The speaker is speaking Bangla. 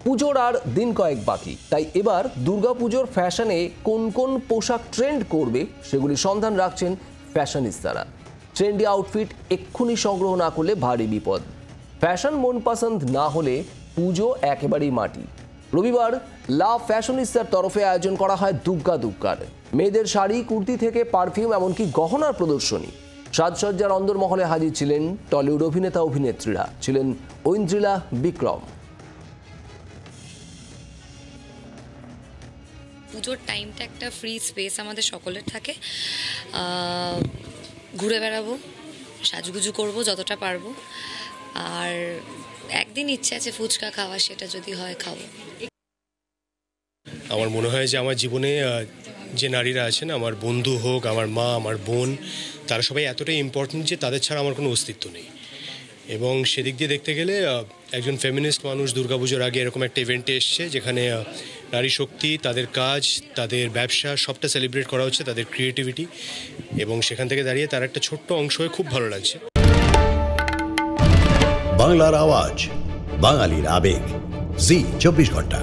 পুজোর আর দিন কয়েক বাকি, তাই এবার দুর্গাপুজোর ফ্যাশনে কোন কোন পোশাক ট্রেন্ড করবে সেগুলি সন্ধান রাখছেন ফ্যাশনিস্তারা। ট্রেন্ডি আউটফিট এক্ষুনি সংগ্রহ না করলে ভারী বিপদ। ফ্যাশন মন পছন্দ না হলে পুজো একেবারেই মাটি। রবিবার লাভ ফ্যাশনিস্তার তরফে আয়োজন করা হয় দুগ্গার মেয়েদের শাড়ি, কুর্তি থেকে পারফিউম, এমনকি গহনার প্রদর্শনী। সাজসজ্জার অন্দরমহলে হাজির ছিলেন টলিউড অভিনেতা অভিনেত্রীরা, ছিলেন ঐন্দ্রিলা, বিক্রম। পুজোর টাইমটা একটা ফ্রি স্পেস আমাদের সকলের থাকে, ঘুরে বেড়াবো, সাজগুজু করবো যতটা পারবো, আর একদিন ইচ্ছে আছে ফুচকা খাওয়া, সেটা যদি হয় খাবো। আমার মনে হয় যে আমার জীবনে যে নারীরা আছেন, আমার বন্ধু হোক, আমার মা, আমার বোন, তারা সবাই এতটাই ইম্পর্টেন্ট যে তাদের ছাড়া আমার কোনো অস্তিত্ব নেই। এবং সেদিক দিয়ে দেখতে গেলে একজন ফেমিনিস্ট মানুষ দুর্গাপুজোর আগে এরকম একটা ইভেন্টে এসছে যেখানে নারী শক্তি, তাদের কাজ, তাদের ব্যবসা সবটা সেলিব্রেট করা হচ্ছে, তাদের ক্রিয়েটিভিটি, এবং সেখান থেকে দাঁড়িয়ে তার একটা ছোট্ট অংশ হয়ে খুব ভালো লাগছে। বাংলার আওয়াজ, বাঙালির আবেগ, জি 24 ঘন্টা।